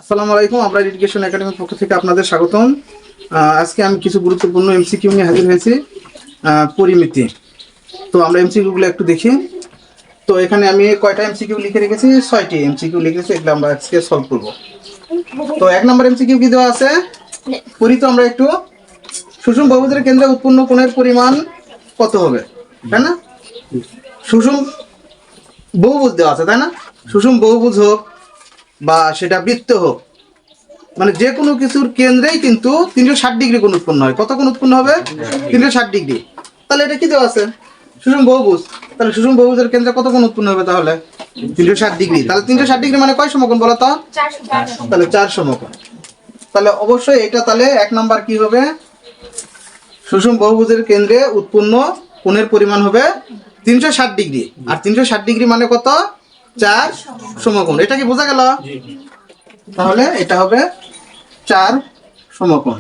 আসসালামু আলাইকুম। আমরা এডুকেশন একাডেমির পক্ষ থেকে আপনাদের স্বাগতম। আজকে আমি কিছু গুরুত্বপূর্ণ এমসিকিউ নিয়ে হাজির হয়েছি। পরিমিতি। তো আমরা এমসিকিউগুলো একটু দেখি। তো এখানে আমি কয়টা এমসিকিউ লিখে রেখেছি? 6টি এমসিকিউ লিখেছি, এগুলো আমরা আজকে সলভ করব। তো 1 নম্বর এমসিকিউ কি দেওয়া আছে? পড়ি তো আমরা একটু। সুষম বহুভুজের কেন্দ্রে উৎপন্ন কোণের পরিমাণ কত হবে, তাই না? সুষম বহুভুজ দেওয়া আছে, তাই না? সুষম বহুভুজ হোক বা সেটা বৃত্ত হোক, মানে যে কোনো কিছুর কেন্দ্রেই কিন্তু 360 ডিগ্রি কোণ উৎপন্ন হয়। কত কোণ উৎপন্ন হবে? 360 ডিগ্রি। তাহলে এটা কি দেওয়া আছে? সুষম বহুভুজ। তাহলে সুষম বহুভুজের কেন্দ্রে কত কোণ উৎপন্ন হবে? তাহলে 360 ডিগ্রি। তাহলে 360 ডিগ্রি মানে কয় সমকোণ বলো তো? তাহলে 4 সমকোণ। তাহলে অবশ্যই এটা তাহলে 1 নাম্বার কি হবে? সুষম বহুভুজের কেন্দ্রে উৎপন্ন কোণের পরিমাণ হবে 360 ডিগ্রি। আর 360 ডিগ্রি মানে কত? 4 সমকোণ। এটা কি বোঝা গেল? তাহলে এটা হবে 4 সমকোণ।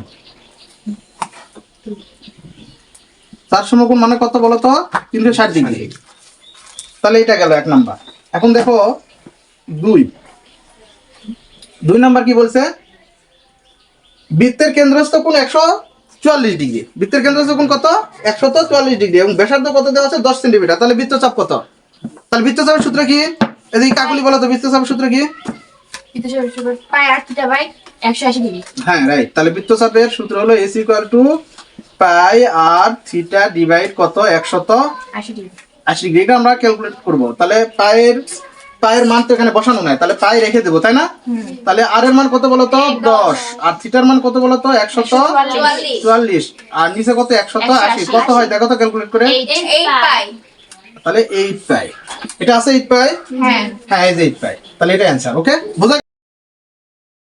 4 সমকোণ মানে কত বলো তো? 360 ডিগ্রি। তাহলে এটা গেল 1 নাম্বার। এখন দেখো 2 নাম্বার কি বলছে? বৃত্তের কেন্দ্রস্থ কোণ 144 ডিগ্রি। বৃত্তের কেন্দ্রস্থ কোণ কত? 144 ডিগ্রি এবং ব্যাসার্ধ কত দেওয়া আছে? 10 সেন্টিমিটার। তাহলে বৃত্তচাপ কত? তাহলে বৃত্তচাপের সূত্র কি? এদিকে কাকুলি বলো তো, বৃত্তচাপের সূত্র কি? হ্যাঁ, রাইট। তাহলে বৃত্তচাপের সূত্র হলো AC = পাই আর থিটা ডিভাইড কত? 180 ডিগ্রি। এটা আমরা ক্যালকুলেট করব। তাহলে পায়ের মান তো এখানে বসানো নাই, তাহলে পাই রেখে দেবো, তাই না? তাহলে আর এর মান কত বলো তো? 10। আর থিটার মান কত বলো তো? 144। আর নিচে কত? 180। কত হয় দেখো তো ক্যালকুলেট করে। তাহলে 8 পাই। এটা আছে 8 পাই? হ্যাঁ, এই যে 8 পাই। তাহলে এটা অ্যানসার। ওকে, বোঝা